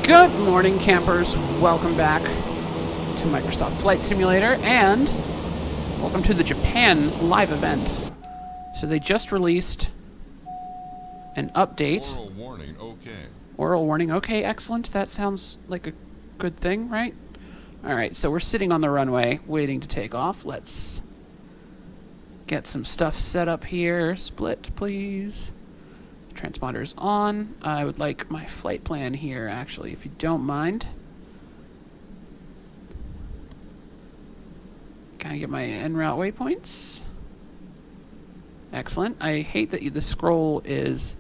Good morning, campers. Welcome back to Microsoft Flight Simulator, and welcome to the Japan live event. So they just released an update. Oral warning, okay. Oral warning, okay, excellent. That sounds like a good thing, right? Alright, so we're sitting on the runway, waiting to take off. Let's get some stuff set up here. Split, please. Transponder's on. I would like my flight plan here, actually, if you don't mind. Can I get my en route waypoints? Excellent. I hate that the scroll is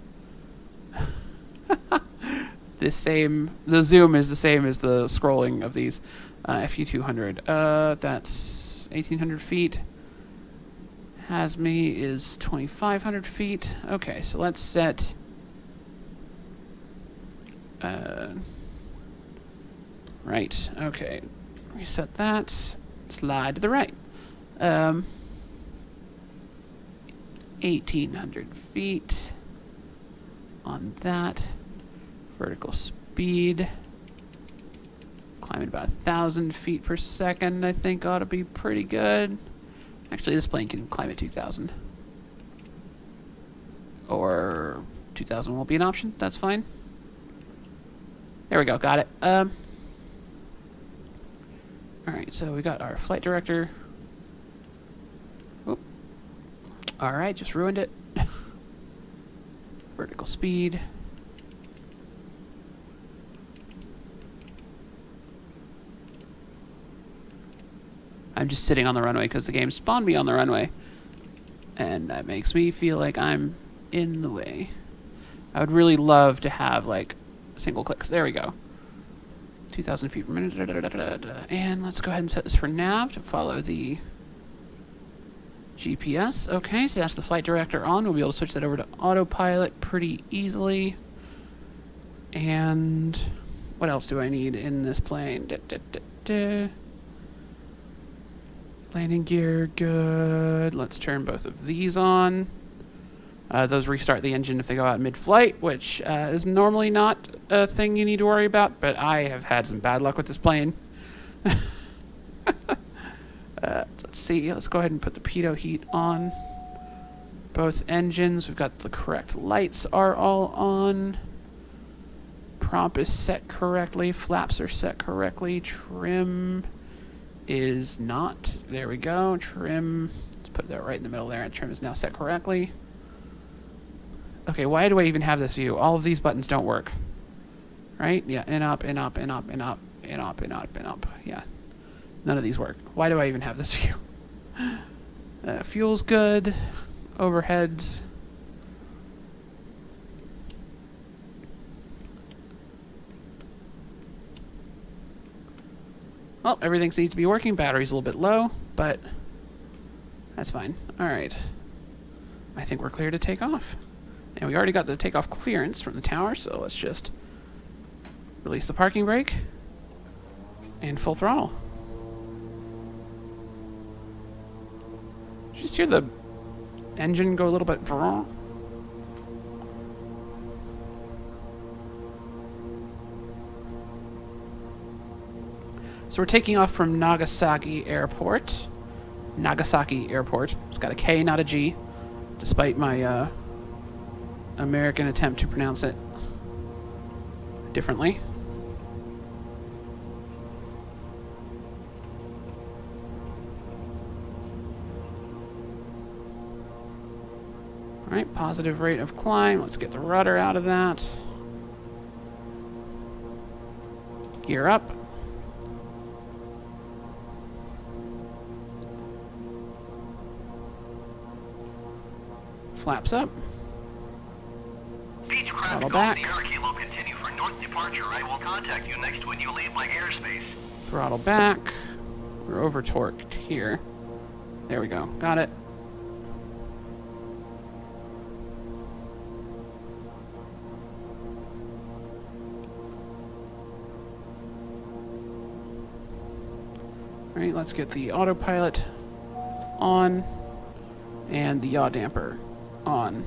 the same. The zoom is the same as the scrolling of these. FU200. That's 1,800 feet. HASME is 2,500 feet. Okay, so let's set... right, okay. Reset that. Slide to the right. 1,800 feet on that. Vertical speed. Climbing about 1,000 feet per second, I think ought to be pretty good. Actually, this plane can climb at 2,000. Or 2,000 won't be an option. That's fine. There we go. Got it. Alright, so we got our flight director. Oop. Alright, just ruined it. Vertical speed. I'm just sitting on the runway because the game spawned me on the runway. And that makes me feel like I'm in the way. I would really love to have, like, single clicks. There we go. 2,000 feet per minute. And let's go ahead and set this for nav to follow the GPS. Okay, so that's the flight director on. We'll be able to switch that over to autopilot pretty easily. And what else do I need in this plane? Landing gear, good. Let's turn both of these on. Those restart the engine if they go out mid-flight, which is normally not a thing you need to worry about, but I have had some bad luck with this plane. Let's see. Let's go ahead and put the pitot heat on both engines. We've got the correct lights are all on. Prop is set correctly. Flaps are set correctly. Trim is not. There we go. Trim. Let's put that right in the middle there. Trim is now set correctly. Okay, why do I even have this view? All of these buttons don't work. Right? Yeah, in up, in up, in up, in up, in up, in up, in up. Yeah. None of these work. Why do I even have this view? Fuel's good. Overheads. Well, everything seems to be working. Battery's a little bit low, but that's fine. Alright. I think we're clear to take off. And we already got the takeoff clearance from the tower, so let's just release the parking brake and full throttle. Did you just hear the engine go a little bit... So we're taking off from Nagasaki Airport. Nagasaki Airport. It's got a K, not a G, despite my American attempt to pronounce it differently. Alright, positive rate of climb. Let's get the rudder out of that. Gear up. Flaps up. Throttle back. Will continue for north departure. I will contact you next when you leave my airspace. Throttle back. We're over torqued here. There we go. Got it. Alright, let's get the autopilot on and the yaw damper on.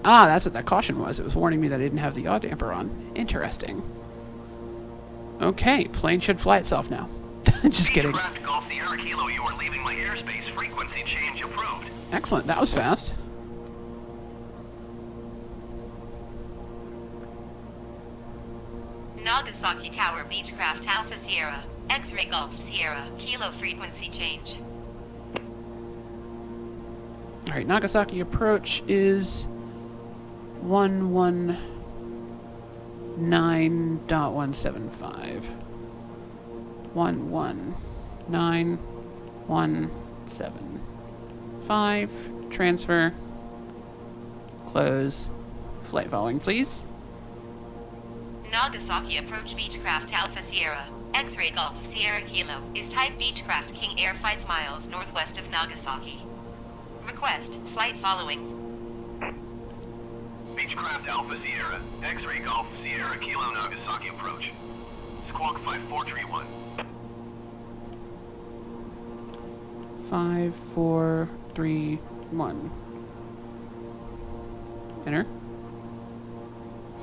Ah, that's what that caution was. It was warning me that I didn't have the yaw damper on. Interesting. Okay, plane should fly itself now. Just kidding. Beechcraft Golf Sierra Kilo, you are leaving my airspace. Frequency change approved. Excellent, that was fast. Nagasaki Tower, Beechcraft Alpha Sierra, X-Ray Golf Sierra, Kilo frequency change. Alright, Nagasaki approach is 119.175. 119.175. Transfer. Close. Flight following, please. Nagasaki approach Beechcraft Alpha Sierra, X-Ray Golf Sierra Kilo, is type Beechcraft King Air 5 miles northwest of Nagasaki. Request, flight following. Beechcraft Alpha Sierra, X-Ray Golf Sierra Kilo Nagasaki approach. Squawk 5431. 5, 4, 3, 1. Enter.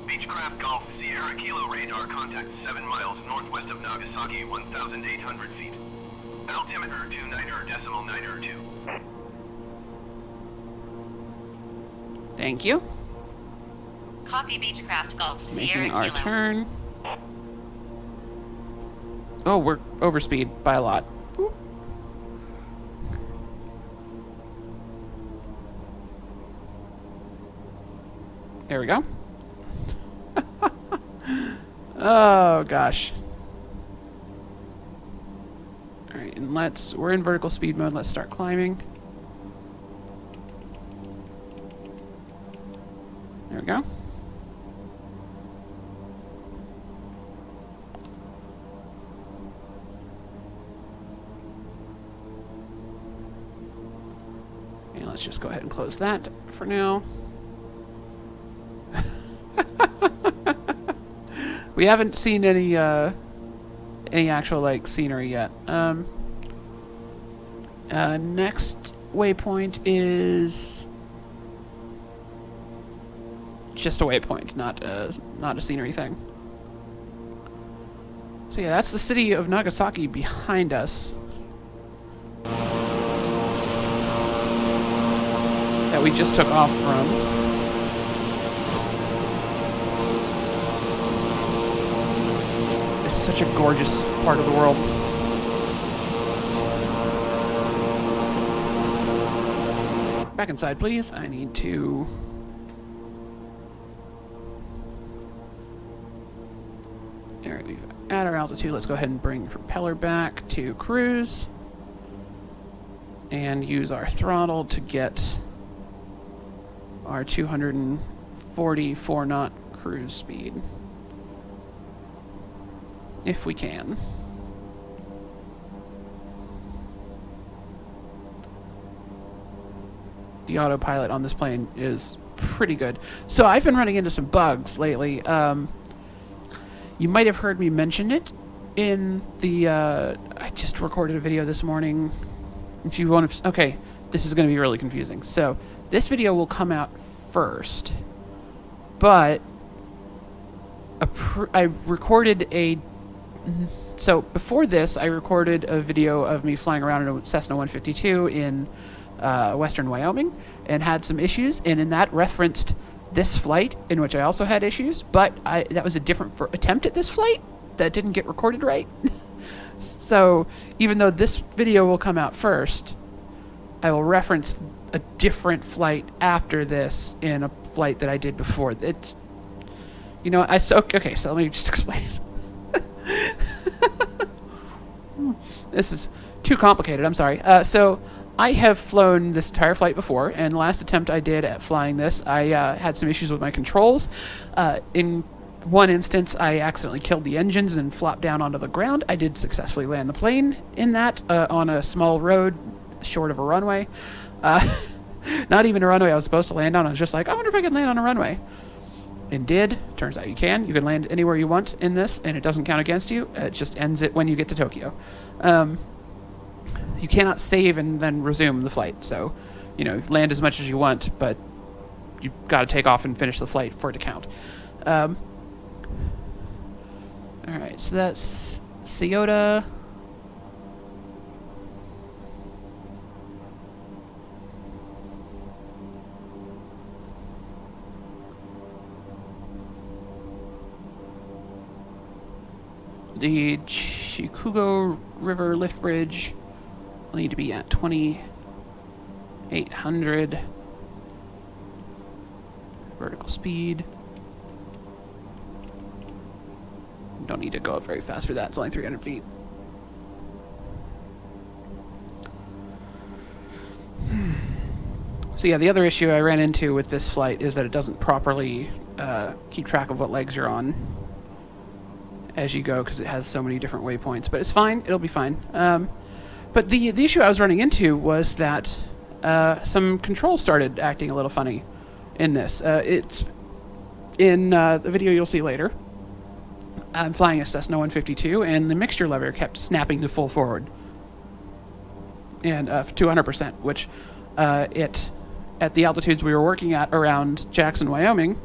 Beechcraft Golf Sierra Kilo radar contact 7 miles northwest of Nagasaki, 1,800 feet. Altimeter 29.2. Thank you. Copy Beechcraft Golf Sierra Making our Kilo. turn. Oh, we're overspeed by a lot. Oop. There we go. Oh gosh. Alright, and we're in vertical speed mode, let's start climbing. There we go. And let's just go ahead and close that for now. We haven't seen any actual like scenery yet. Next waypoint is just a waypoint, not a scenery thing. So yeah, that's the city of Nagasaki behind us. That we just took off from. It's such a gorgeous part of the world. Back inside, please. I need to... There, we've at our altitude. Let's go ahead and bring the propeller back to cruise. And use our throttle to get our 244 knot cruise speed. If we can. The autopilot on this plane is pretty good. So I've been running into some bugs lately. You might have heard me mention it in the... I just recorded a video this morning. If you want to... Okay, this is going to be really confusing. So this video will come out first. But I recorded a... So before this, I recorded a video of me flying around in a Cessna 152 in western Wyoming and had some issues, and in that referenced this flight in which I also had issues, but that was a different attempt at this flight that didn't get recorded right. So even though this video will come out first, I will reference a different flight after this in a flight that I did before. It's, you know, okay, so let me just explain. This is too complicated, I'm sorry. So I have flown this entire flight before, and the last attempt I did at flying this, I had some issues with my controls. In one instance, I accidentally killed the engines and flopped down onto the ground. I did successfully land the plane in that on a small road short of a runway. Not even a runway I was supposed to land on. I was just like, I wonder if I can land on a runway. And did. Turns out you can. You can land anywhere you want in this, and it doesn't count against you. It just ends it when you get to Tokyo. You cannot save and then resume the flight. So, you know, land as much as you want, but you've got to take off and finish the flight for it to count. All right, so that's Toyota. The Chikugo River Lift Bridge will need to be at 2,800 vertical speed. Don't need to go up very fast for that. It's only 300 feet. So yeah, the other issue I ran into with this flight is that it doesn't properly keep track of what legs you're on as you go, because it has so many different waypoints. But it's fine. It'll be fine. But the issue I was running into was that some controls started acting a little funny in this. It's in the video you'll see later. I'm flying a Cessna 152, and the mixture lever kept snapping to full forward. And to 100%, which it, at the altitudes we were working at around Jackson, Wyoming,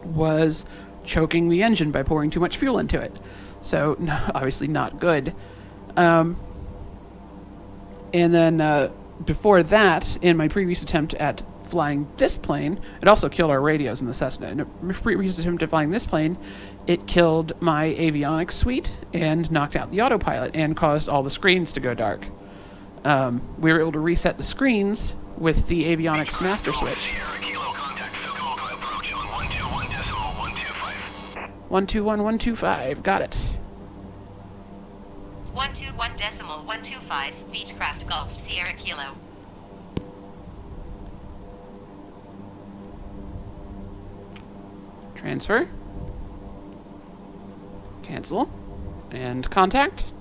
was choking the engine by pouring too much fuel into it. So, obviously not good. And then before that, in my previous attempt at flying this plane, it also killed our radios in the Cessna. In a previous attempt at flying this plane, it killed my avionics suite and knocked out the autopilot and caused all the screens to go dark. We were able to reset the screens with the avionics master switch. 121.125. Got it. 121.125. Beechcraft Golf Sierra Kilo. Transfer. Cancel. And contact.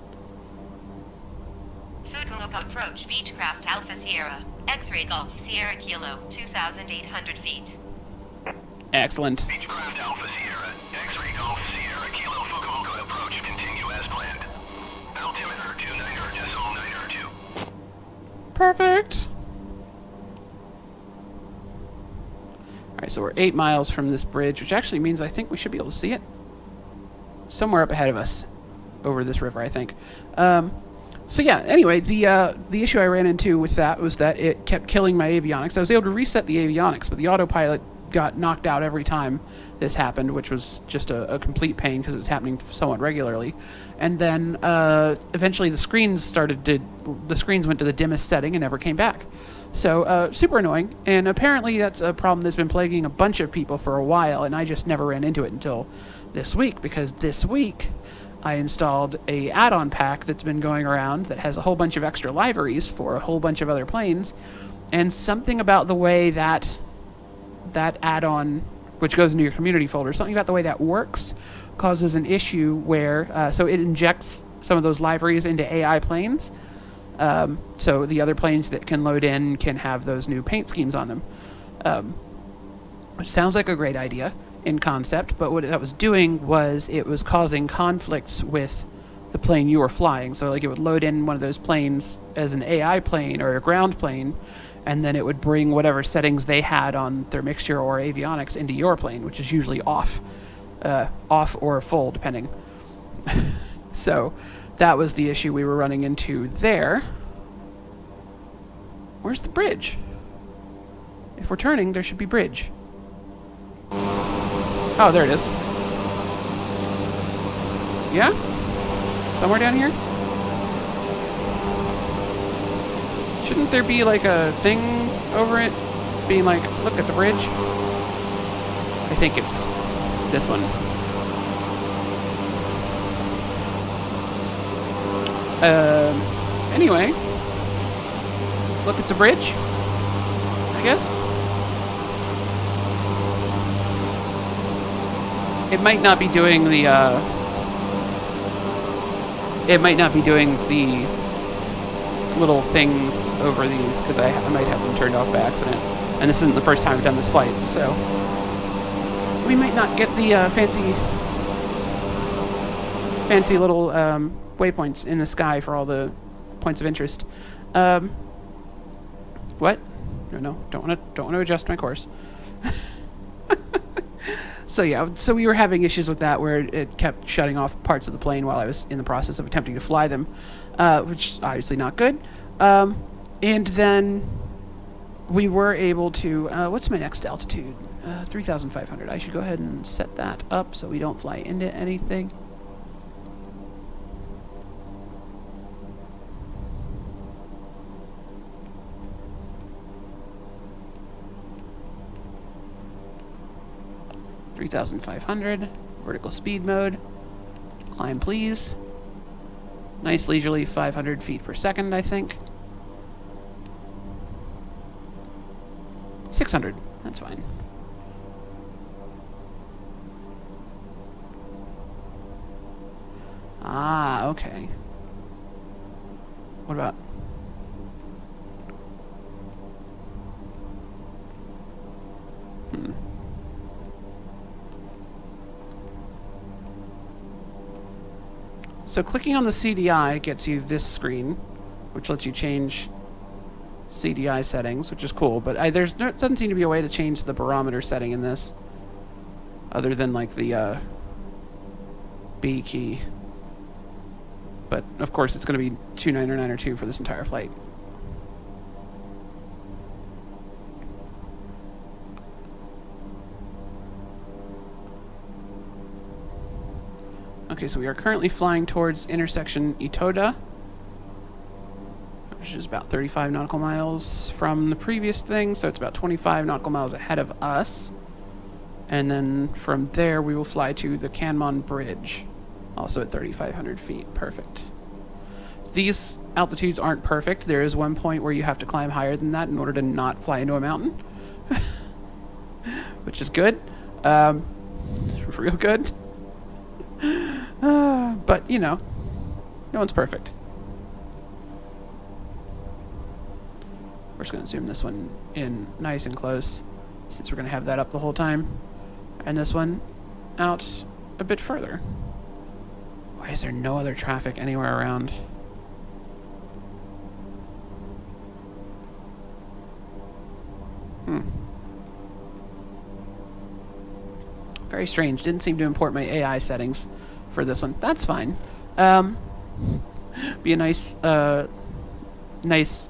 Food approach Beechcraft Alpha Sierra. X-ray Golf Sierra Kilo. 2,800 feet. Excellent. Beechcraft Alpha Sierra, X-ray Golf Sierra Kilo Fukuoka approach continue as planned. Altimeter 29.902. Perfect. Alright, so we're 8 miles from this bridge, which actually means I think we should be able to see it somewhere up ahead of us over this river, I think. So yeah, anyway, the issue I ran into with that was that it kept killing my avionics. I was able to reset the avionics, but the autopilot got knocked out every time this happened, which was just a complete pain because it was happening somewhat regularly. And then eventually the screens went to the dimmest setting and never came back. So super annoying, and apparently that's a problem that's been plaguing a bunch of people for a while, and I just never ran into it until this week, because this week I installed a add-on pack that's been going around that has a whole bunch of extra liveries for a whole bunch of other planes, and something about the way that add-on, which goes into your community folder, something about the way that works causes an issue where, so it injects some of those liveries into AI planes, so the other planes that can load in can have those new paint schemes on them, which sounds like a great idea in concept, but what that was doing was it was causing conflicts with the plane you were flying. So like it would load in one of those planes as an AI plane or a ground plane, and then it would bring whatever settings they had on their mixture or avionics into your plane, which is usually off or full, depending. So that was the issue we were running into there. Where's the bridge? If we're turning, there should be bridge. Oh, there it is. Yeah? Somewhere down here? Shouldn't there be like a thing over it being like, look at the bridge? I think it's this one. Anyway. Look, it's a bridge, I guess. It might not be doing the, little things over these, because I might have them turned off by accident. And this isn't the first time I've done this flight, so we might not get the fancy little waypoints in the sky for all the points of interest. What? No, don't want to adjust my course. So yeah, so we were having issues with that where it kept shutting off parts of the plane while I was in the process of attempting to fly them, which is obviously not good. And then we were able to, what's my next altitude? 3,500. I should go ahead and set that up so we don't fly into anything. $3,500. Vertical speed mode. Climb, please. Nice leisurely 500 feet per second, I think. 600. That's fine. Ah, okay. What about... So clicking on the CDI gets you this screen, which lets you change CDI settings, which is cool, but doesn't seem to be a way to change the barometer setting in this, other than like the B key. But of course it's going to be 2992 for this entire flight. Okay, so we are currently flying towards intersection Itoda, which is about 35 nautical miles from the previous thing, so it's about 25 nautical miles ahead of us. And then from there we will fly to the Kenmon Bridge, also at 3,500 feet. Perfect. These altitudes aren't perfect. There is one point where you have to climb higher than that in order to not fly into a mountain, which is good. Real good. But, you know, no one's perfect. We're just going to zoom this one in nice and close, since we're going to have that up the whole time. And this one out a bit further. Why is there no other traffic anywhere around? Very strange. Didn't seem to import my AI settings for this one. That's fine. Be a nice, nice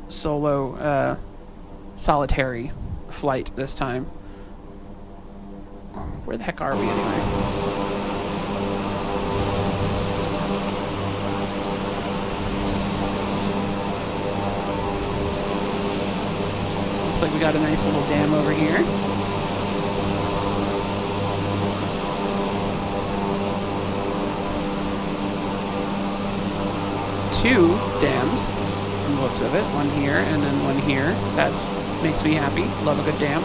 solo, solitary flight this time. Where the heck are we anyway? Looks like we got a nice little dam over here. Two dams, from the looks of it. One here and then one here. That's makes me happy. Love a good dam.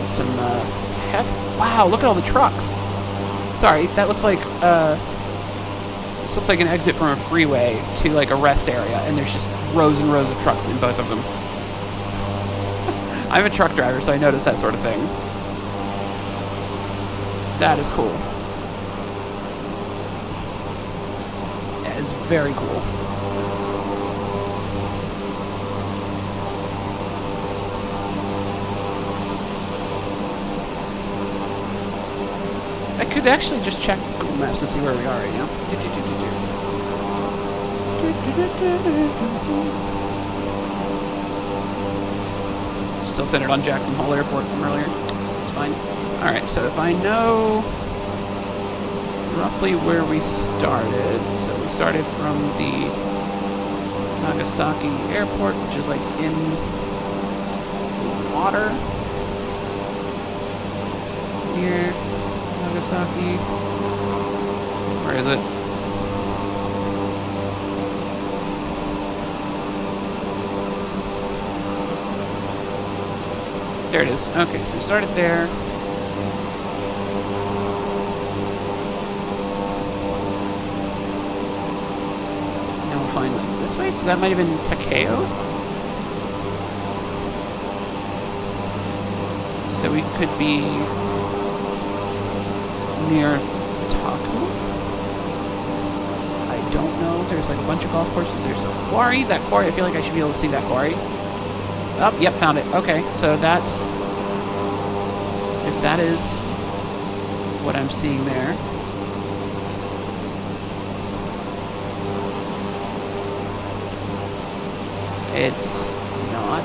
Some wow, look at all the trucks. Sorry, that looks like this looks like an exit from a freeway to like a rest area, and there's just rows and rows of trucks in both of them. I'm a truck driver, so I notice that sort of thing. That is cool. That is very cool. I could actually just check Google Maps to see where we are right now. Still centered on Jackson Hole Airport from earlier. It's fine. Alright, so if I know roughly where we started, so we started from the Nagasaki Airport, which is like in the water. Here. Nagasaki. Where is it? There it is. Okay, so we started there. Now we'll find like this way. So that might have been Takeo. So we could be near Taku. I don't know. There's like a bunch of golf courses. There's a quarry. That quarry, I feel like I should be able to see that quarry. Oh, yep, found it. Okay, so that's... If that is what I'm seeing there. It's not.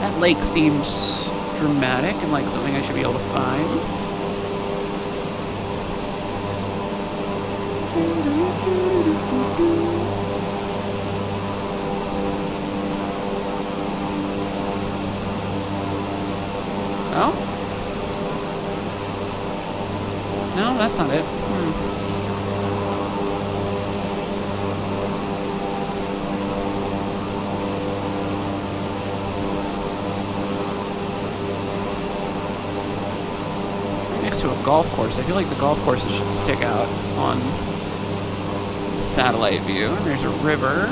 That lake seems dramatic and like something I should be able to find. Oh? No, that's not it. Next to a golf course. I feel like the golf courses should stick out on the satellite view. And there's a river.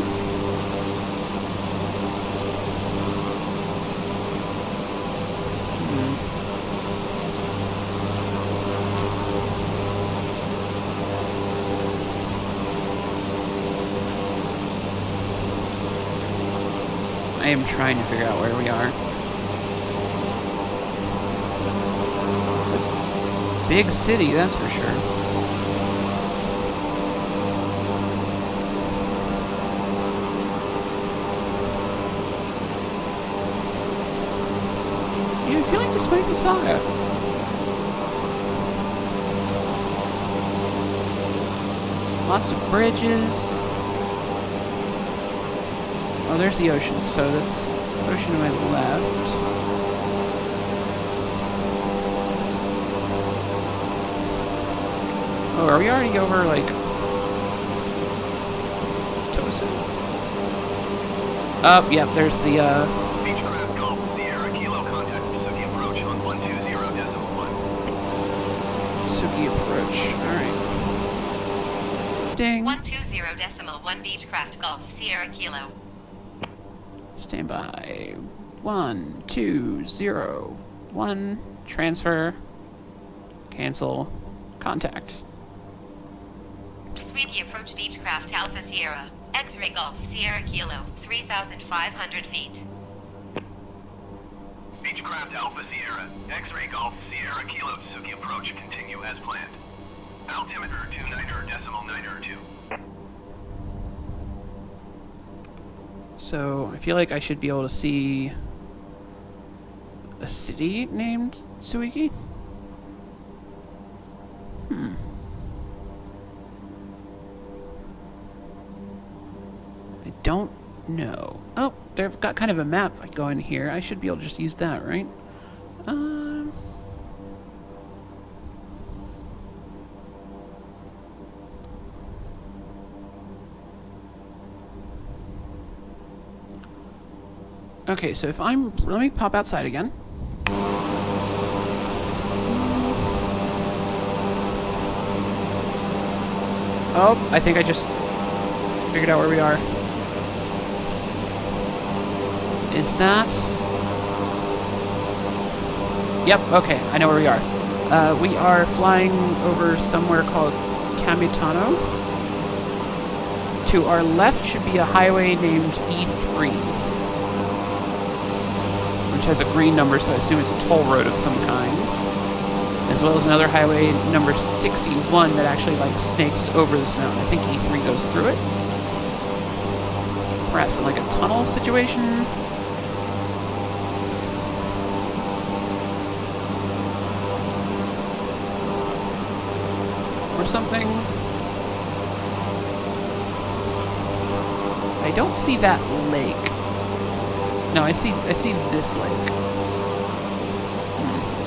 I am trying to figure out where we are. It's a big city, that's for sure. Yeah, I feel like this might be Saga. Lots of bridges. Oh, there's the ocean. So that's ocean to my left. Oh, are we already over, like, Tosa? Oh, yep, there's the, Beechcraft Golf, Sierra Kilo contact, Suki approach on 120.1. Suki approach. Alright. Ding. 120.1 Beechcraft Golf, Sierra Kilo. Stand by. 1, 2, 0, 1. Transfer. Cancel. Contact. Sweetie approach Beechcraft Alpha Sierra. X-ray Golf, Sierra Kilo, 3,500 feet. Beechcraft Alpha Sierra, X-ray Golf, Sierra Kilo, Suki approach, continue as planned. Altimeter 29.2. So, I feel like I should be able to see a city named Suiki? I don't know. Oh, they've got kind of a map going here. I should be able to just use that, right? Okay, so if I'm... Let me pop outside again. Oh, I think I just figured out where we are. Is that... Yep, okay, I know where we are. We are flying over somewhere called Kamitano. To our left should be a highway named E3. Which has a green number, so I assume it's a toll road of some kind. As well as another highway, number 61, that actually, like, snakes over this mountain. I think E3 goes through it. Perhaps in, like, a tunnel situation. Or something. I don't see that lake. No, I see this lake.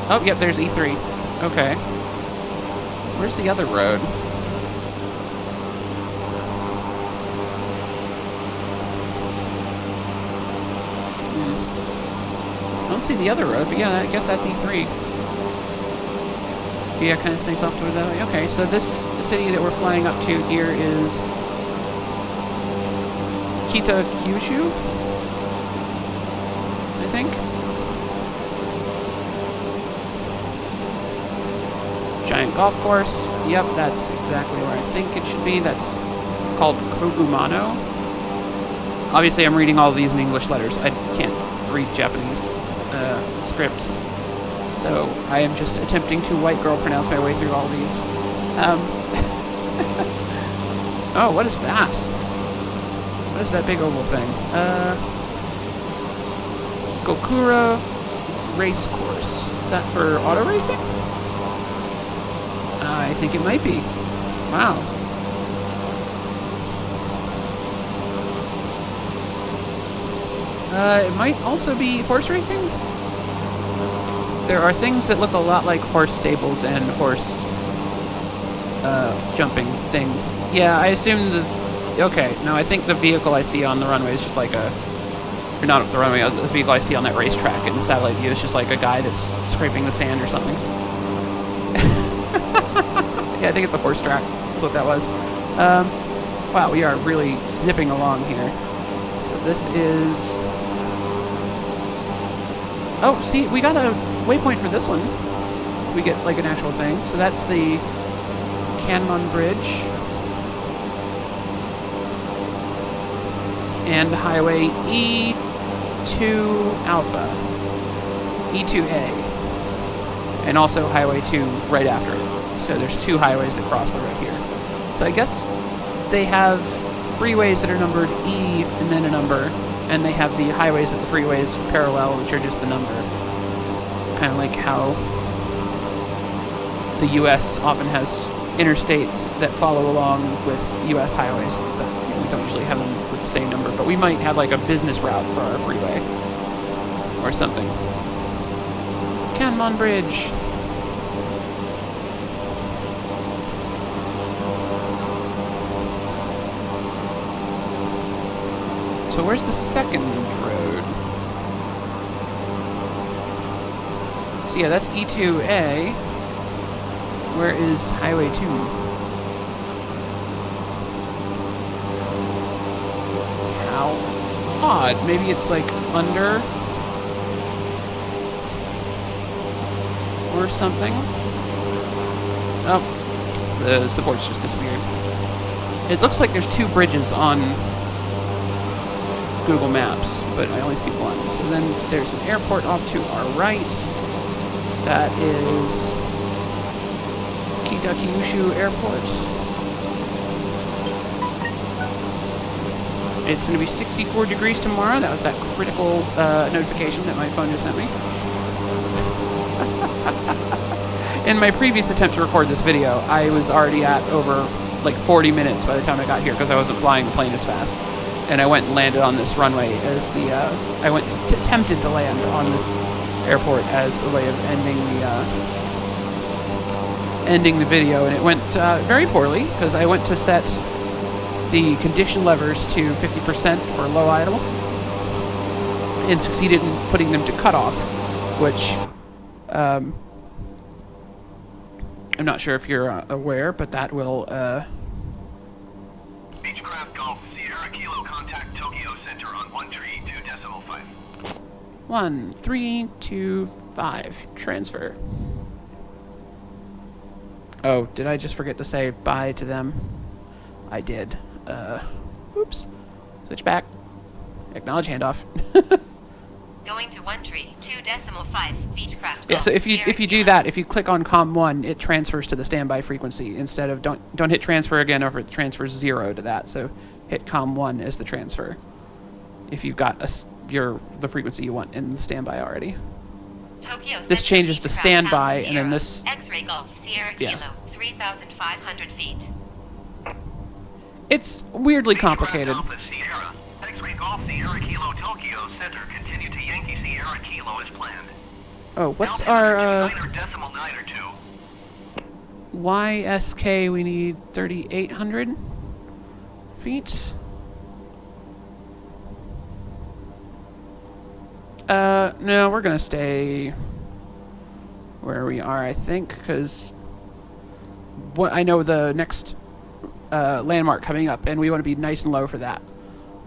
Oh, yep, there's E3. Okay. Where's the other road? I don't see the other road, but yeah, I guess that's E3. Yeah, kind of sinks off toward that way. Okay, so this city that we're flying up to here is Kitakyushu, I think. Giant golf course. Yep, that's exactly where I think it should be. That's called Kokumano. Obviously, I'm reading all of these in English letters. I can't read Japanese script, so I am just attempting to white girl pronounce my way through all these. Oh, what is that? What is that big oval thing? Gokura Race Course. Is that for auto racing? I think it might be. Wow. It might also be horse racing? There are things that look a lot like horse stables and horse jumping things. Yeah, I assume the... Okay, no, I think the vehicle I see on the runway is just like a... Or not the runway, the vehicle I see on that racetrack in the satellite view is just like a guy that's scraping the sand or something. Yeah, I think it's a horse track. That's what that was. Wow, we are really zipping along here. So this is... Oh, see, we got a waypoint for this one. We get like an actual thing. So that's the Kenmon Bridge. And Highway E2 Alpha. E2A. And also Highway 2 right after it. So there's two highways that cross the road here. So I guess they have freeways that are numbered E and then a number, and they have the highways that the freeways parallel, which are just the number. Kind of like how the U.S. often has interstates that follow along with U.S. highways, but we don't usually have them with the same number. But we might have like a business route for our freeway or something. Kenmon Bridge. So where's the second road? So yeah, that's E2A. Where is Highway 2? How odd. Maybe it's like under or something. Oh, the support's just disappeared. It looks like there's two bridges on Google Maps, but I only see one. So then there's an airport off to our right. That is Kyushu Airport. It's going to be 64 degrees tomorrow. That was that critical notification that my phone just sent me. In my previous attempt to record this video, I was already at over like 40 minutes by the time I got here because I wasn't flying the plane as fast. And I went and landed on this runway as the, I went attempted to land on this airport as a way of ending the video, and it went very poorly because I went to set the condition levers to 50% for low idle and succeeded in putting them to cutoff, which I'm not sure if you're aware, but that will Beechcraft Golf Sierra Kilo contact Tokyo Center on 132.5. 1325 transfer. Oh, did I just forget to say bye to them? I did. Oops. Switch back. Acknowledge handoff. Going to 132.5 Beechcraft. Yeah, so if you do that, if you click on COM1, it transfers to the standby frequency instead of don't hit transfer again, or it transfers 0 to that. So hit COM1 as the transfer if you've got the frequency you want in the standby already. Tokyo This Center, changes the Beechcraft standby, Alpha and then Sierra, this... X-ray Golf Sierra Yeah. Kilo 3,500 feet. It's weirdly complicated. Alpha Sierra, X-ray Golf Sierra Kilo Tokyo Center, continue to Yankee Sierra Kilo as planned. Oh, what's Altimeter our 9.92. YSK? We need 3,800 feet. No, we're gonna stay where we are, I think, because I know the next landmark coming up, and we want to be nice and low for that.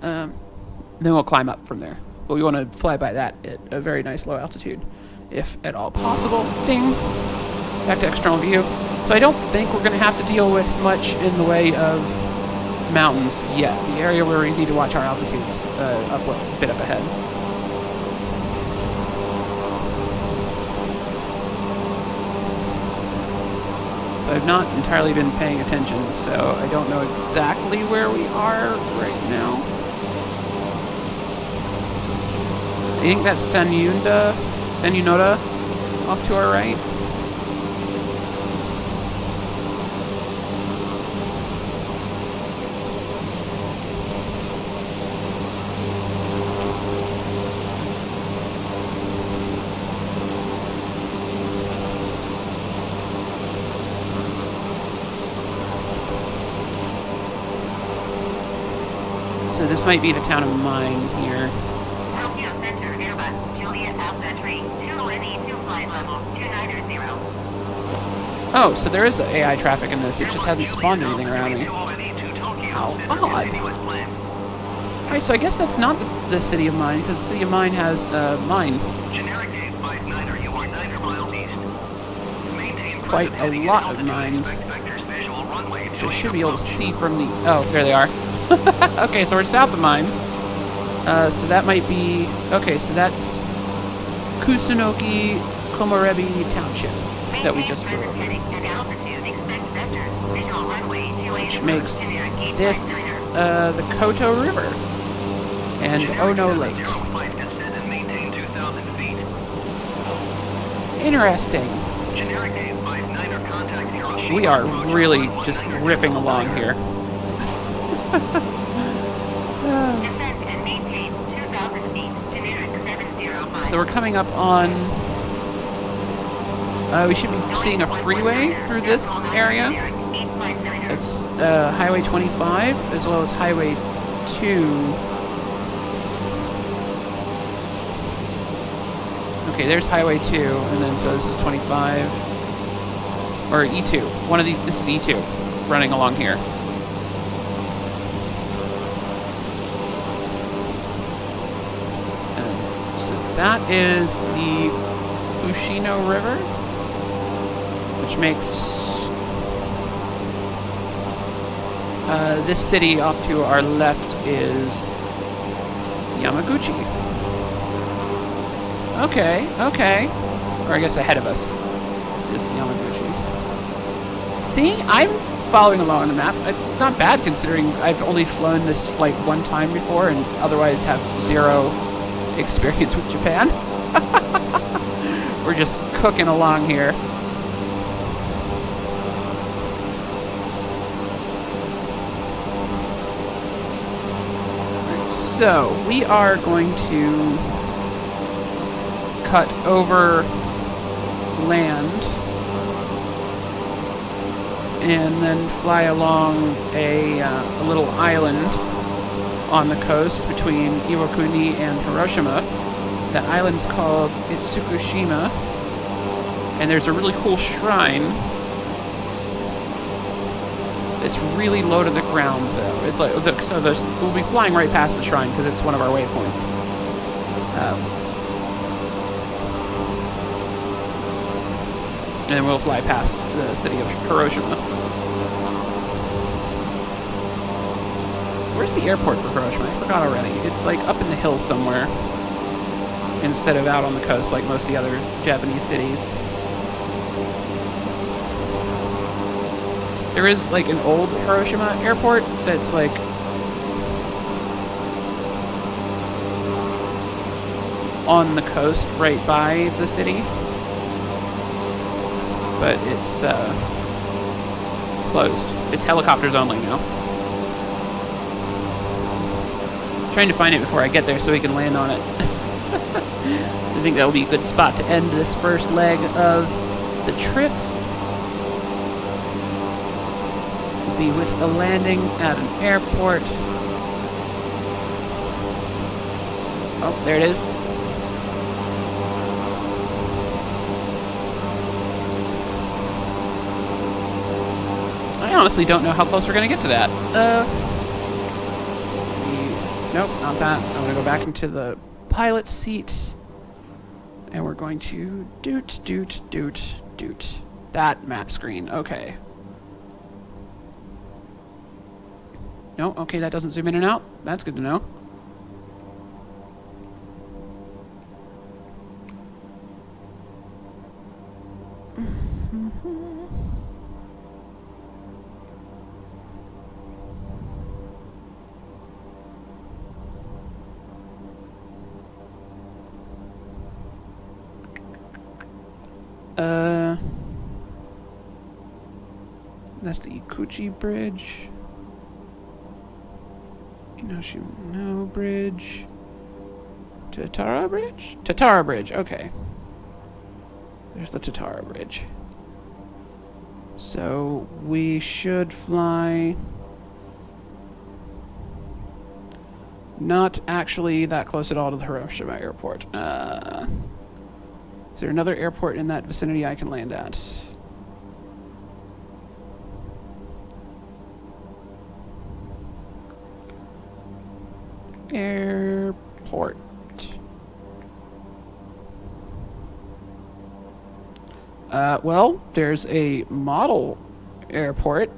Then we'll climb up from there. But we want to fly by that at a very nice low altitude, if at all possible. Ding! Back to external view. So I don't think we're going to have to deal with much in the way of mountains yet. The area where we need to watch our altitudes a bit up ahead. So I've not entirely been paying attention, so I don't know exactly where we are right now. I think that's Senyunoda off to our right. So this might be the town of Mine here. Tokyo Center Airbus Juliet Alpha Tree 2NE2 flight level 290. Oh, so there is AI traffic in this. It just hasn't spawned anything around me. How odd. Alright, so I guess that's not the city of Mine, because the city of Mine has mine. Quite a lot of mines. Which I should be able to see from the... Oh, there they are. Okay, so we're south of Mine. So that might be... Okay, so that's Kusunoki Komorebi Township that we just flew over. Which makes this the Koto River and Ono Lake. Interesting. We are really just ripping along here. So we're coming up on... we should be seeing a freeway through this area. It's Highway 25 as well as Highway 2. Okay, there's Highway 2, and then so this is 25. Or E2. One of these, this is E2, running along here. And so that is the Fushino River, which makes this city off to our left is Yamaguchi. Okay, okay. Or I guess ahead of us is Yamaguchi. See, I'm following along on the map. Not bad considering I've only flown this flight one time before and otherwise have zero experience with Japan. We're just cooking along here. So, we are going to cut over land and then fly along a little island on the coast between Iwakuni and Hiroshima. That island's called Itsukushima, and there's a really cool shrine. It's really low to the ground, though. It's like so. We'll be flying right past the shrine because it's one of our waypoints. And we'll fly past the city of Hiroshima. Where's the airport for Hiroshima? I forgot already. It's like up in the hills somewhere, instead of out on the coast like most of the other Japanese cities. There is like an old Hiroshima airport that's like on the coast right by the city, but it's closed. It's helicopters only now. Trying to find it before I get there so we can land on it. I think that will be a good spot to end this first leg of the trip. Be with a landing at an airport. Oh, there it is. I honestly don't know how close we're going to get to that. Nope, not that. I'm going to go back into the pilot seat. And we're going to doot. That map screen. Okay. No? Okay, that doesn't zoom in and out. That's good to know. That's the Ikuchi Bridge. Inoshino Bridge. Tatara Bridge? Tatara Bridge, okay. There's the Tatara Bridge. So we should fly... Not actually that close at all to the Hiroshima Airport. Is there another airport in that vicinity I can land at? Airport. Well, there's a model airport.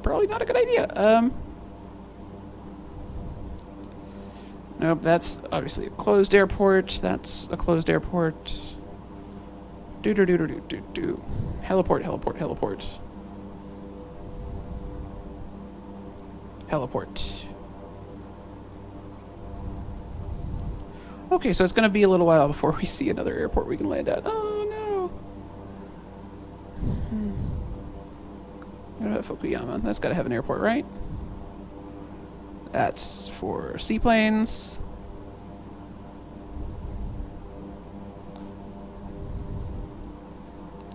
Probably not a good idea. Nope, that's obviously a closed airport. That's a closed airport. Do. Heliport. Okay, so it's going to be a little while before we see another airport we can land at. Oh, no. What about Fukuyama? That's got to have an airport, right? That's for seaplanes.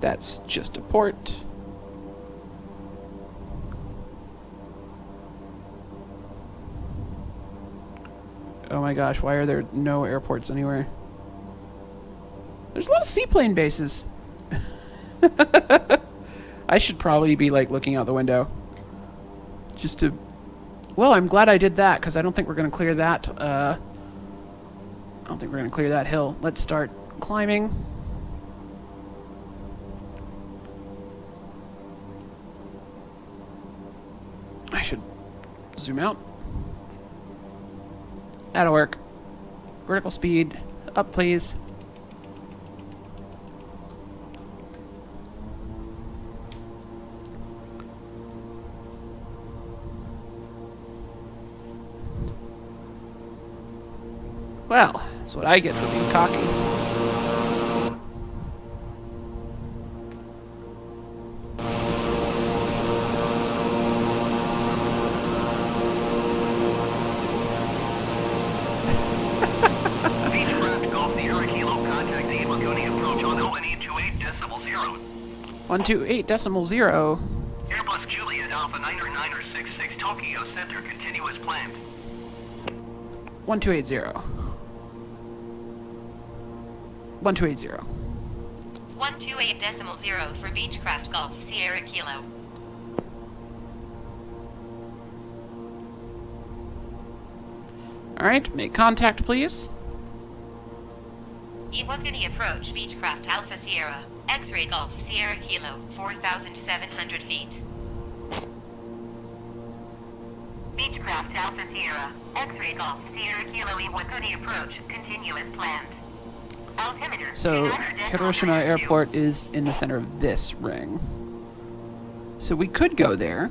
That's just a port. Oh my gosh, why are there no airports anywhere? There's a lot of seaplane bases. I should probably be like looking out the window. Just to... Well, I'm glad I did that, because I don't think we're going to clear that. I don't think we're going to clear that hill. Let's start climbing. I should zoom out. That'll work. Vertical speed up, please. Well, that's what I get for being cocky. Beechcraft Golf Sierra Kilo, contact the Iwakuni approach on 028.0. 128.0. Airbus Juliet Alpha 99966 Tokyo Center, continuous planned. 1280. 1280. 128.0 for Beechcraft Golf Sierra Kilo. Alright, make contact, please. Iwakuni approach Beechcraft Alpha Sierra, X-ray Golf Sierra Kilo, 4,700 feet. Beechcraft Alpha Sierra, X-ray Golf Sierra Kilo Iwakuni approach, continuous planned. Altimeter. So, Hiroshima Airport is in the center of this ring. So we could go there.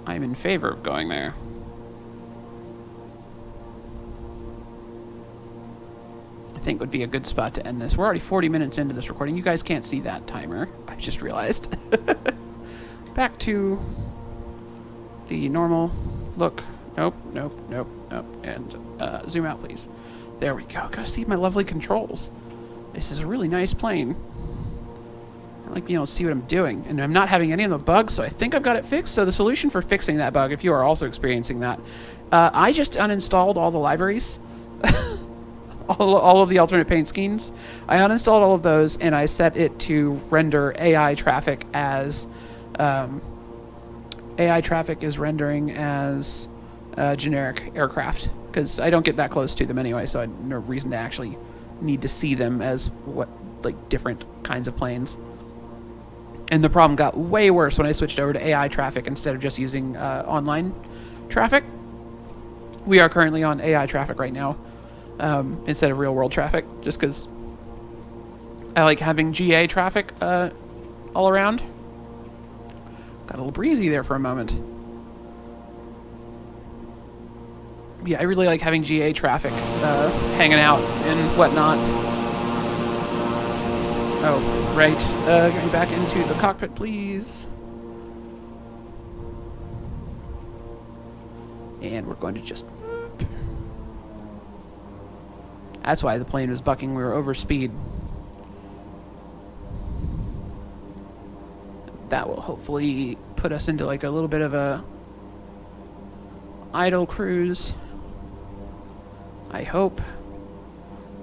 I'm in favor of going there. I think would be a good spot to end this. We're already 40 minutes into this recording. You guys can't see that timer. I just realized. Back to the normal look. Nope. And zoom out, please. There we go. Gotta see my lovely controls. This is a really nice plane. I like being able to see what I'm doing. And I'm not having any of the bugs, so I think I've got it fixed. So the solution for fixing that bug, if you are also experiencing that, I just uninstalled all the libraries. all of the alternate paint schemes. I uninstalled all of those, and I set it to render AI traffic as... AI traffic is rendering as generic aircraft, because I don't get that close to them anyway, so I have no reason to actually need to see them as what like different kinds of planes. And the problem got way worse when I switched over to AI traffic instead of just using online traffic. We are currently on AI traffic right now instead of real world traffic, just because I like having GA traffic all around. Got a little breezy there for a moment. Yeah, I really like having GA traffic hanging out and whatnot. Oh, right. Getting back into the cockpit, please. And we're going to just... That's why the plane was bucking. We were over speed. That will hopefully put us into like a little bit of a idle cruise. I hope.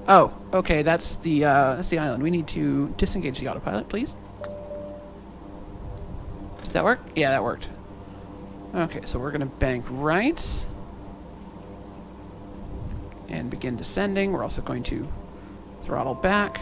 Oh, okay, that's the island. We need to disengage the autopilot, please. Did that work? Yeah, that worked. Okay, so we're gonna bank right and begin descending. We're also going to throttle back.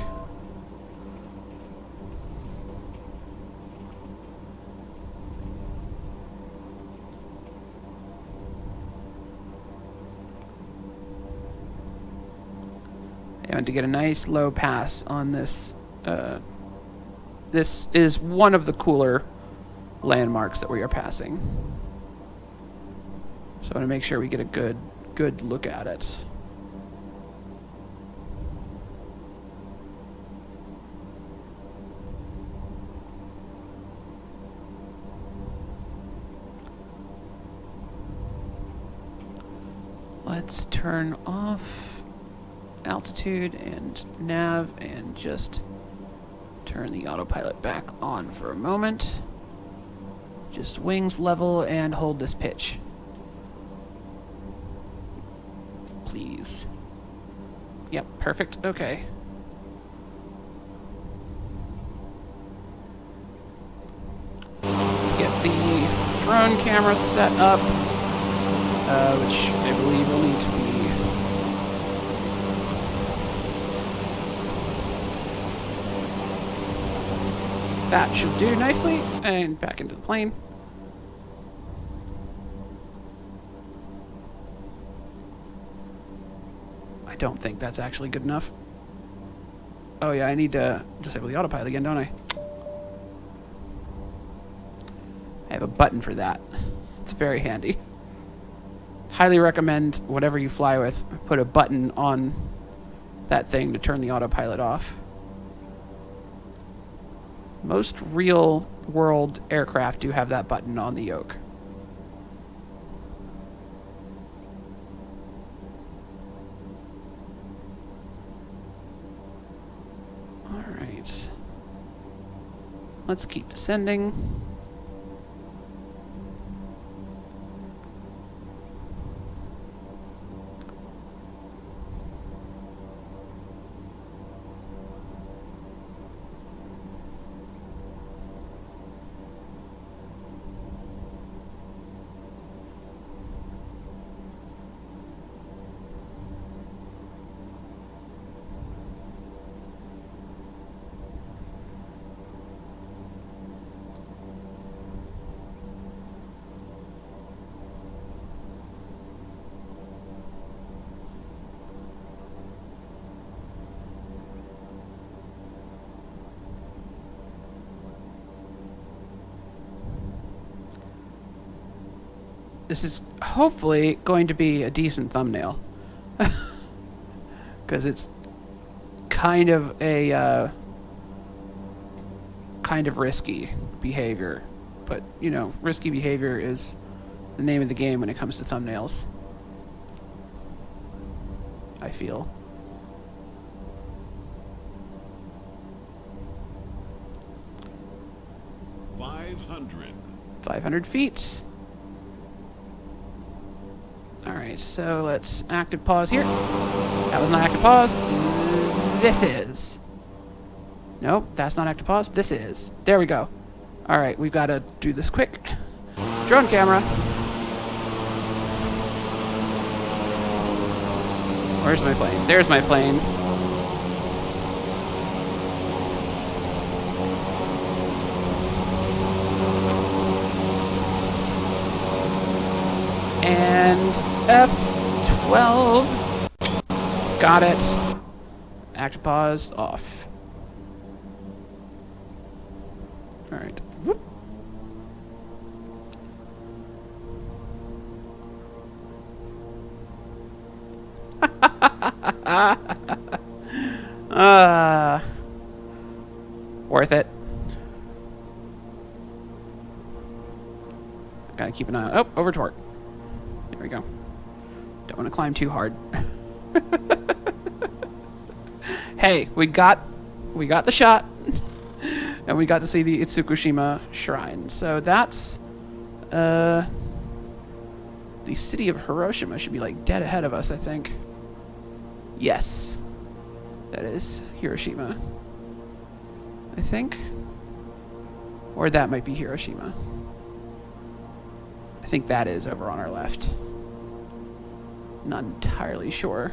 And to get a nice low pass on this. This is one of the cooler landmarks that we are passing. So I want to make sure we get a good look at it. Let's turn off altitude and nav and just turn the autopilot back on for a moment. Just wings level and hold this pitch. Please. Yep, perfect. Okay. Let's get the drone camera set up, which I believe will need to be that should do nicely, and back into the plane. I don't think that's actually good enough. Oh yeah, I need to disable the autopilot again, don't I? I have a button for that. It's very handy. Highly recommend whatever you fly with, put a button on that thing to turn the autopilot off. Most real world aircraft do have that button on the yoke. All right. Let's keep descending. This is hopefully going to be a decent thumbnail. Because it's kind of a kind of risky behavior. But, you know, risky behavior is the name of the game when it comes to thumbnails, I feel. Five hundred feet. Alright, so let's active pause here. That was not active pause. This is. Nope, that's not active pause. This is. There we go. Alright, we've got to do this quick. Drone camera. Where's my plane? There's my plane. F12. Got it. Active pause off. Alright. Whoop. Worth it. Gotta keep an eye on. Oh, over torque. There we go. Don't want to climb too hard. Hey, we got the shot, and we got to see the Itsukushima shrine. So that's the city of Hiroshima should be like dead ahead of us, I think. Yes, that is Hiroshima, I think, or that might be Hiroshima. I think that is over on our left. Not entirely sure.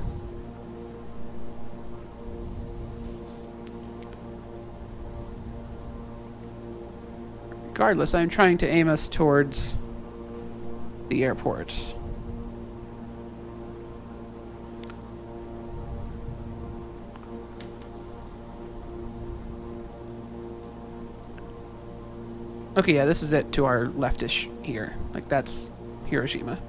Regardless, I'm trying to aim us towards the airport. Okay, yeah, this is it to our leftish here. Like, that's Hiroshima.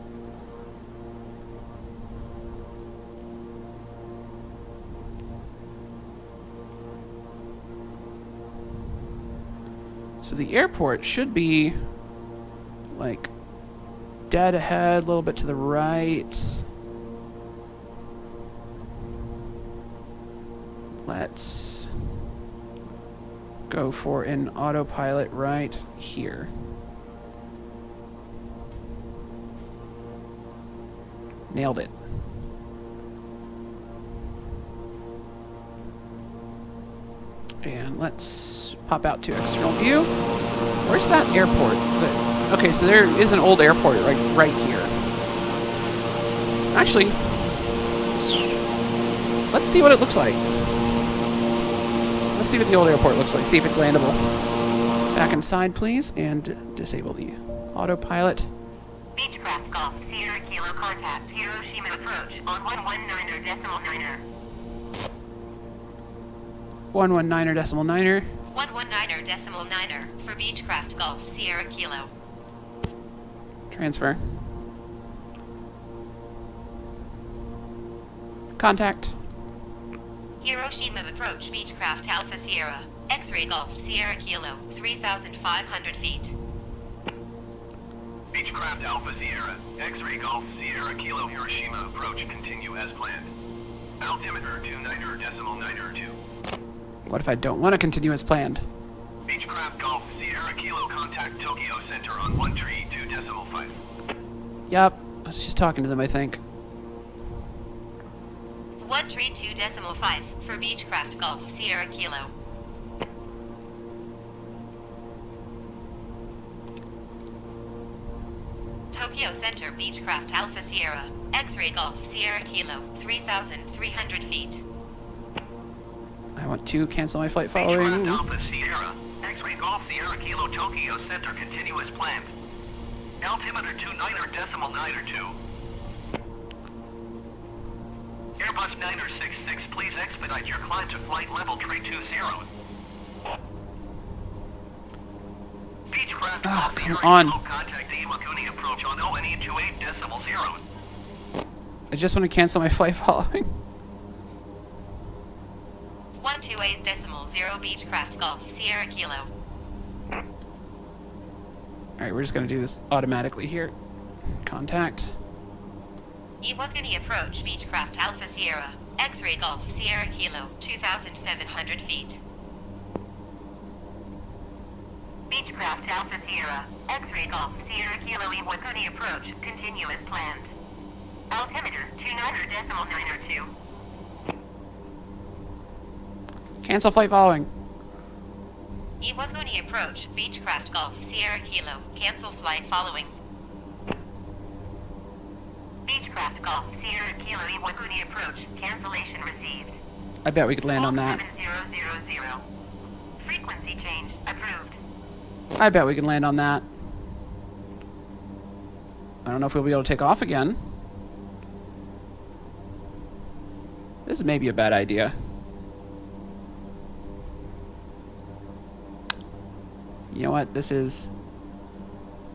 So the airport should be, like, dead ahead, a little bit to the right. Let's go for an autopilot right here. Nailed it. And let's pop out to external view. Where's that airport? Okay, so there is an old airport right here. Actually, let's see what it looks like. Let's see what the old airport looks like. See if it's landable. Back inside, please, and disable the autopilot. Beechcraft Golf, Sierra Kilo contact, Hiroshima approach on 119.9er. 119.9er. 119.9er for Beechcraft Golf, Sierra Kilo. Transfer. Contact. Hiroshima approach, Beechcraft Alpha Sierra, X-ray Golf, Sierra Kilo, 3,500 feet. Beechcraft Alpha Sierra, X-ray Golf, Sierra Kilo Hiroshima approach continue as planned. Altimeter 29.902. What if I don't want to continue as planned? Beechcraft Golf, Sierra Kilo contact Tokyo Center on 132.5. Yup, I was just talking to them, I think. 132.5 for Beechcraft Golf, Sierra Kilo. Tokyo Center, Beechcraft Alpha Sierra, X-ray Golf, Sierra Kilo, 3,300 feet. I want to cancel my flight following. Beechcraft Alpha Sierra, X-ray Golf, Sierra Kilo Tokyo Center continue as planned. Altimeter 29.902. Airbus 966, please expedite your climb to flight level 320. Beechcraft Oh, Golf, come Sierra on. Kilo contact Iwakuni approach on 0.28.0. I just want to cancel my flight following. 128.0 Beechcraft Golf, Sierra Kilo. Alright, we're just going to do this automatically here. Contact. Iwakuni approach, Beechcraft Alpha Sierra, X-ray Golf, Sierra Kilo, 2,700 feet. Beechcraft Alpha Sierra, X-ray Golf, Sierra Kilo Iwakuni approach, continue as planned. Altimeter 29.902. Cancel flight following. Iwakuni approach, Beechcraft Golf, Sierra Kilo, cancel flight following. Beechcraft Golf, Sierra Kilo Iwakuni approach, cancellation received. I bet we could land on that. 7000. Frequency change approved. I bet we can land on that. I don't know if we'll be able to take off again. This may be a bad idea. You know what? This is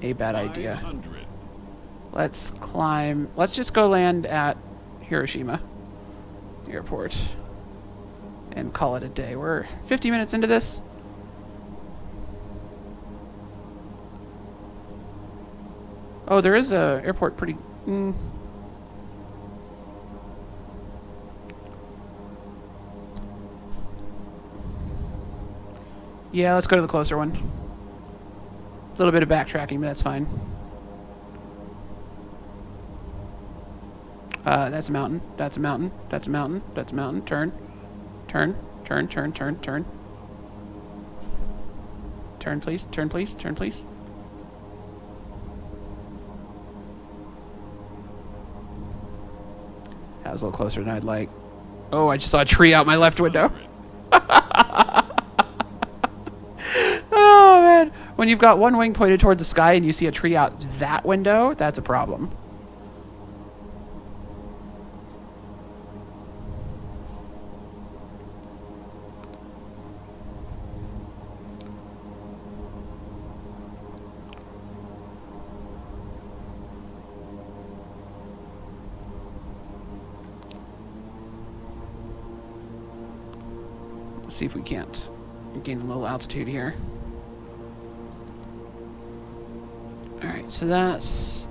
a bad idea. 500. Let's climb. Let's just go land at Hiroshima Airport and call it a day. We're 50 minutes into this. Oh, there is a airport pretty... Yeah, let's go to the closer one. A little bit of backtracking, but that's fine. That's a mountain. That's a mountain. That's a mountain. That's a mountain. Turn. Turn. Turn, turn, turn, turn. Turn, please. Turn, please. Turn, please. That was a little closer than I'd like. Oh, I just saw a tree out my left window. Oh, man. When you've got one wing pointed toward the sky and you see a tree out that window, that's a problem. Let's see if we can't gain a little altitude here. Alright, so that's...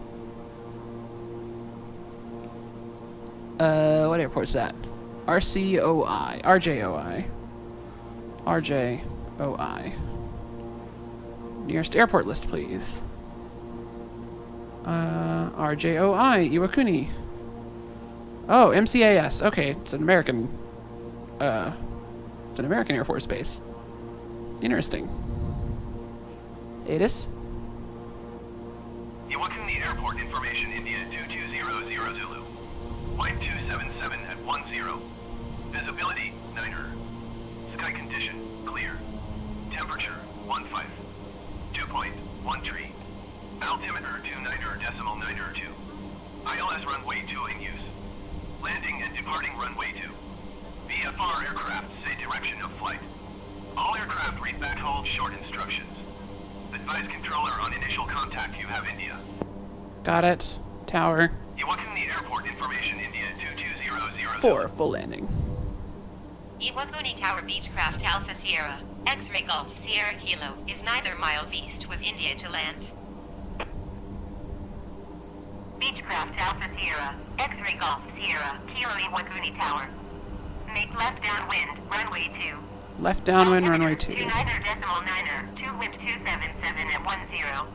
what airport's that? RCOI. RJOI. RJOI. Nearest airport list, please. RJOI. Iwakuni. Oh, MCAS. Okay, it's an American... it's an American Air Force base. Interesting. ATIS? Iwakuni Airport information, India 2200 Zulu. Flight 277 at 10. Visibility, 9er. Sky condition, clear. Temperature, 15. Dew point, 13. Altimeter 29.902. ILS runway 2 in use. Landing and departing runway 2. VFR aircraft say direction of flight. All aircraft read back hold short instructions. Advise controller on initial contact you have India. Got it. Tower. Iwakuni Airport information, India 2200. For full landing. Iwakuni Tower Beechcraft Alpha Sierra, X-Ray Golf Sierra Kilo is 9 miles east with India to land. Beechcraft Alpha Sierra, X-Ray Golf Sierra Kilo Iwakuni Tower. Make left downwind, runway 2. Left downwind, runway 2. 29.9, 2 wind 277 at 10.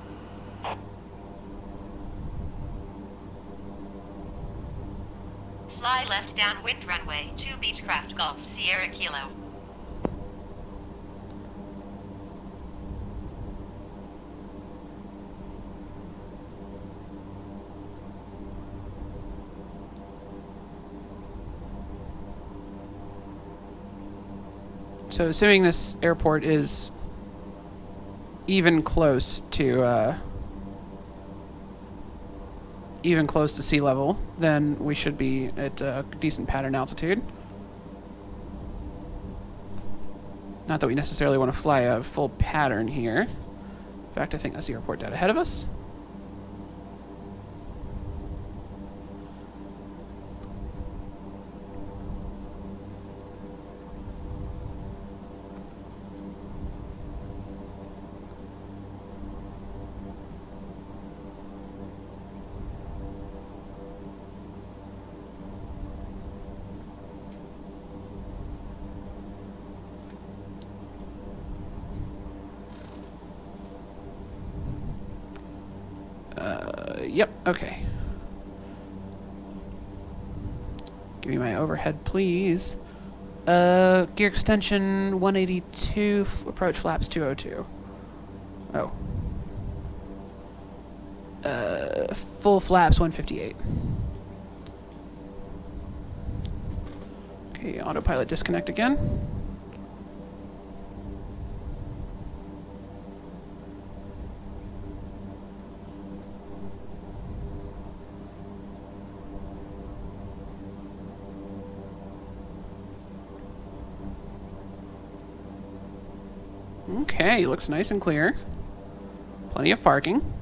Fly left downwind runway 2 Beechcraft Golf Sierra Kilo. So assuming this airport is even close to sea level, then we should be at a decent pattern altitude. Not that we necessarily want to fly a full pattern here. In fact, I think that's the airport dead ahead of us. Yep, okay. Give me my overhead, please. Gear extension 182, approach flaps 202. Oh. Full flaps 158. Okay, autopilot disconnect again. Okay, looks nice and clear. Plenty of parking.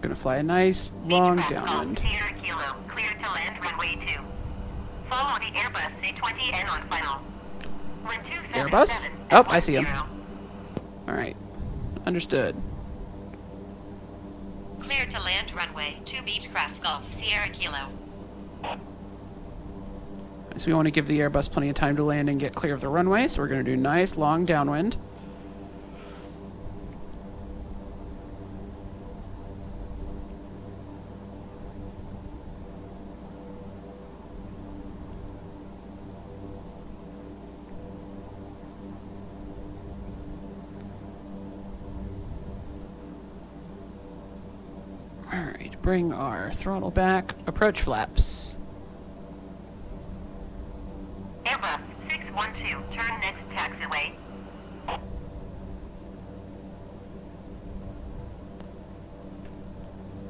Gonna fly a nice long downwind. Sierra Kilo, clear to land runway 2. Follow the Airbus C20N on final. Wind 277 Airbus? at Oh, I see him. 10. Alright. Understood. Clear to land runway 2 Beechcraft Golf, Sierra Kilo. So we want to give the Airbus plenty of time to land and get clear of the runway, so we're going to do nice long downwind. Alright, bring our throttle back. Approach flaps. Airbus 612, turn next taxiway.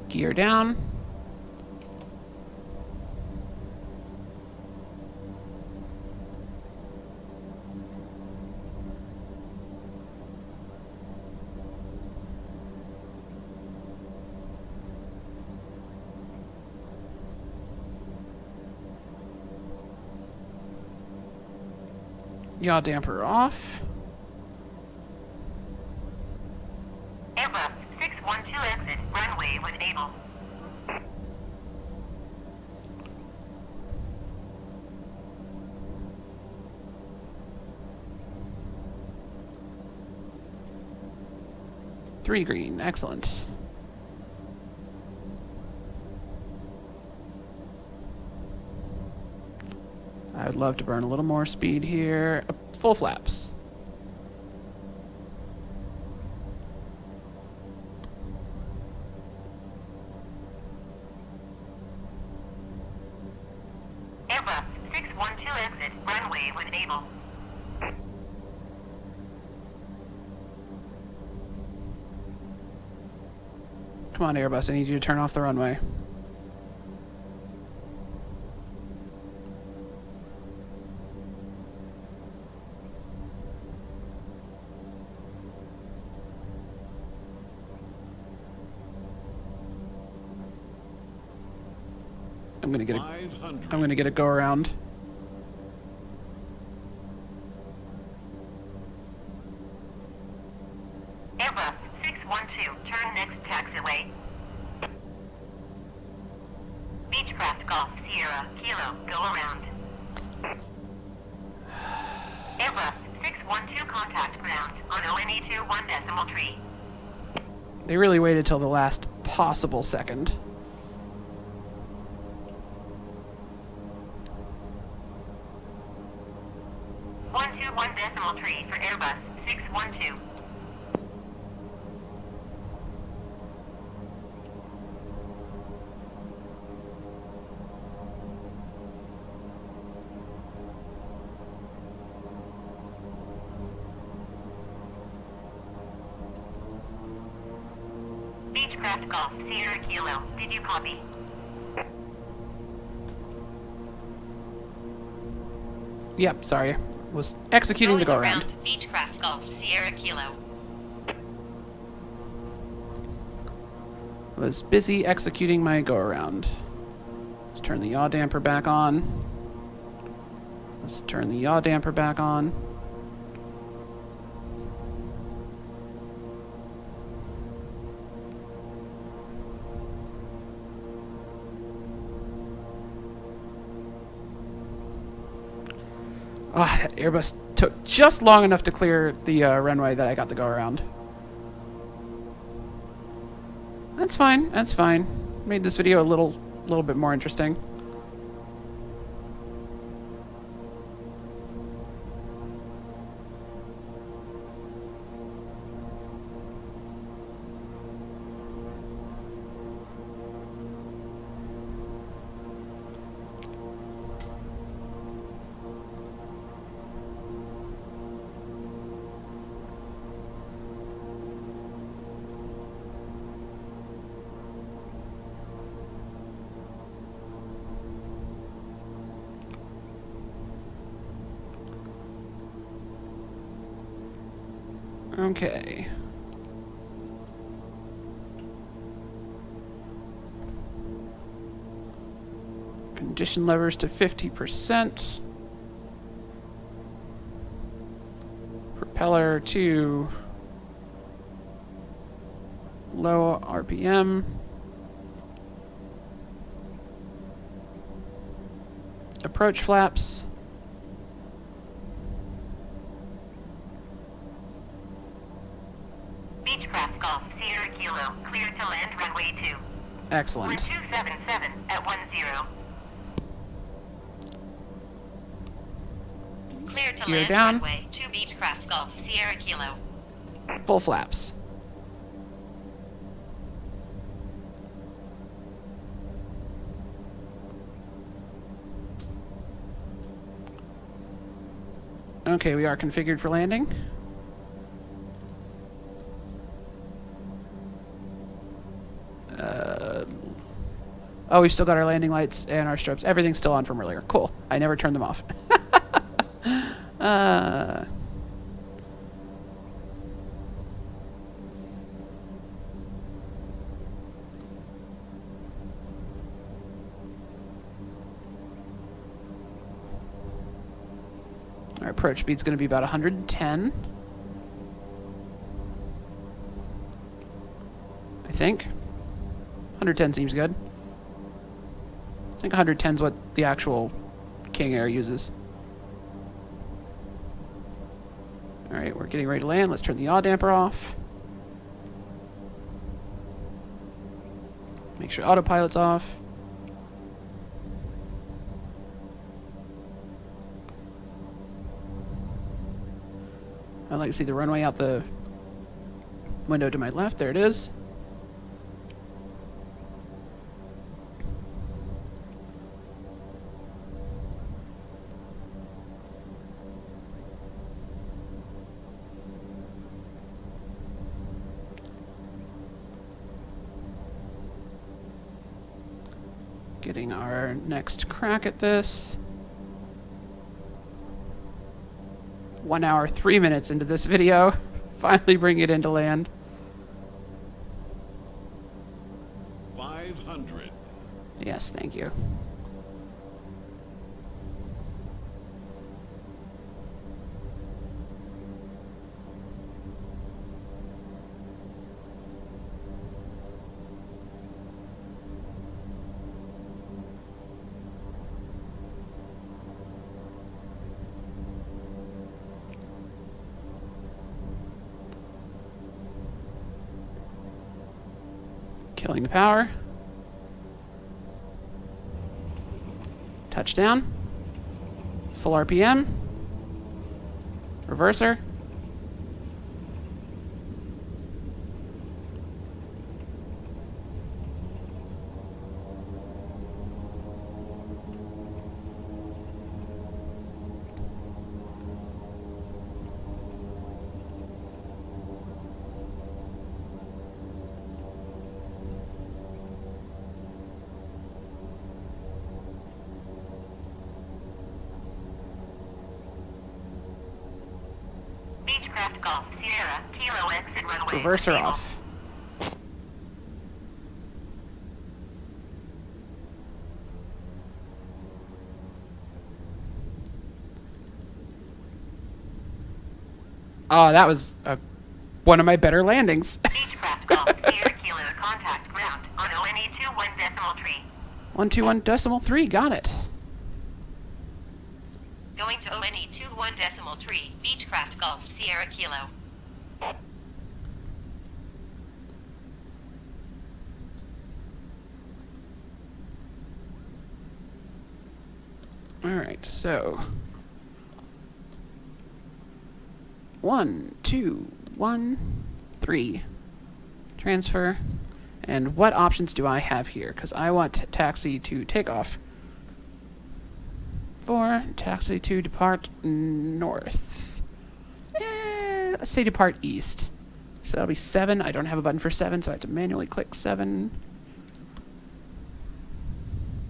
Gear down. Yaw damper off. Airbus 612 exit, runway when able. Three green, excellent. I would love to burn a little more speed here. Full flaps. Airbus 612 exit, runway when able. Come on, Airbus, I need you to turn off the runway. I'm gonna get a go around. Airbus 612, turn next taxiway. Beechcraft Golf, Sierra Kilo, go around. Airbus 612, contact ground on ONE2 1.3. They really waited till the last possible second. For Airbus 612. Beechcraft Golf, Sierra Kilo, did you copy? Yep, sorry. Was executing the go around. Beechcraft Golf, Sierra Kilo. Was busy executing my go around. Let's turn the yaw damper back on. Let's turn the yaw damper back on. Ah, that Airbus took just long enough to clear the runway that I got the go around. That's fine. That's fine. Made this video a little bit more interesting. Okay. Condition levers to 50%. Propeller to low RPM. Approach flaps. Beechcraft Golf, Sierra Kilo, clear to land runway 2. Excellent. 1277 at 10. Clear to Gear land down. runway 2 Beechcraft Golf, Sierra Kilo. Full flaps. Okay, we are configured for landing. Oh, we've still got our landing lights and our strobes. Everything's still on from earlier. Cool. I never turned them off. Our approach speed's going to be about 110. I think. 110 seems good. I think 110 is what the actual King Air uses. Alright, we're getting ready to land. Let's turn the yaw damper off. Make sure autopilot's off. I'd like to see the runway out the window to my left. There it is. Getting our next crack at this. 1 hour, 3 minutes into this video. Finally bring it into land. 500. Yes, thank you. Killing the power. Touchdown. Full RPM. Reverser. Beechcraft Golf, Sierra, Kilo exit runway. Reverser Stable. off. Oh, that was one of my better landings. Beechcraft Golf, Sierra Kilo, contact ground on ONE 21.3. 121.3, got it. Going to ONE 21.3, Beechcraft Golf, Sierra Kilo. Alright, so 1, 2, 1, 3. Transfer. And what options do I have here? Because I want taxi to take off. 4, taxi to depart north. Let's say depart east. So that'll be 7. I don't have a button for 7, so I have to manually click 7.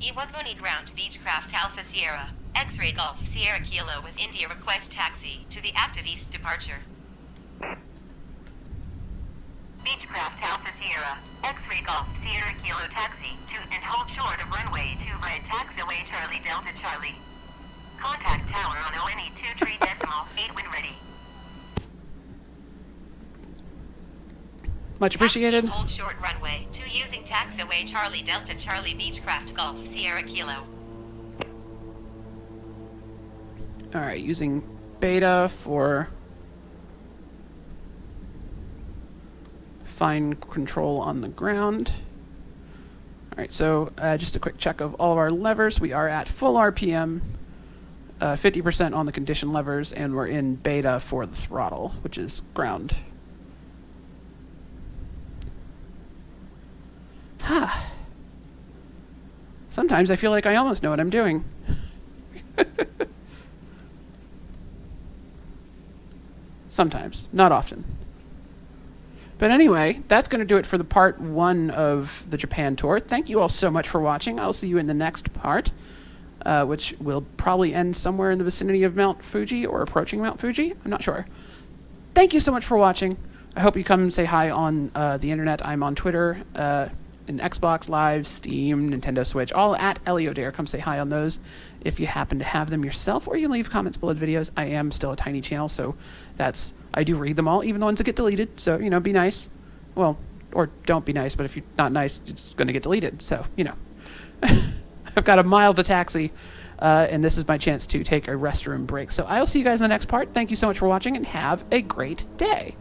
Iwakuni ground, Beechcraft Alpha Sierra, X-Ray Golf, Sierra Kilo with India request taxi to the active east departure. Beechcraft Alpha Sierra, X-Ray Golf Sierra Kilo Taxi to and hold short of runway 2 right taxiway Charlie Delta Charlie. Contact tower on ONE 23.8 when ready. Much appreciated. Hold short runway 2 using taxiway Charlie Delta Charlie Beechcraft Golf Sierra Kilo. Alright, using beta for fine control on the ground. Alright, so just a quick check of all of our levers. We are at full RPM, 50% on the condition levers, and we're in beta for the throttle, which is ground. Sometimes I feel like I almost know what I'm doing. Sometimes, not often. But anyway, that's going to do it for the part 1 of the Japan tour. Thank you all so much for watching. I'll see you in the next part, which will probably end somewhere in the vicinity of Mount Fuji or approaching Mount Fuji. I'm not sure. Thank you so much for watching. I hope you come and say hi on the internet. I'm on Twitter, and Xbox Live, Steam, Nintendo Switch, all at ElioDare. Come say hi on those if you happen to have them yourself, or you can leave comments below the videos. I am still a tiny channel, so I do read them all, even the ones that get deleted. So, you know, be nice. Well, or don't be nice, but if you're not nice, it's going to get deleted. So, you know. I've got a mile to taxi, and this is my chance to take a restroom break. So I'll see you guys in the next part. Thank you so much for watching, and have a great day.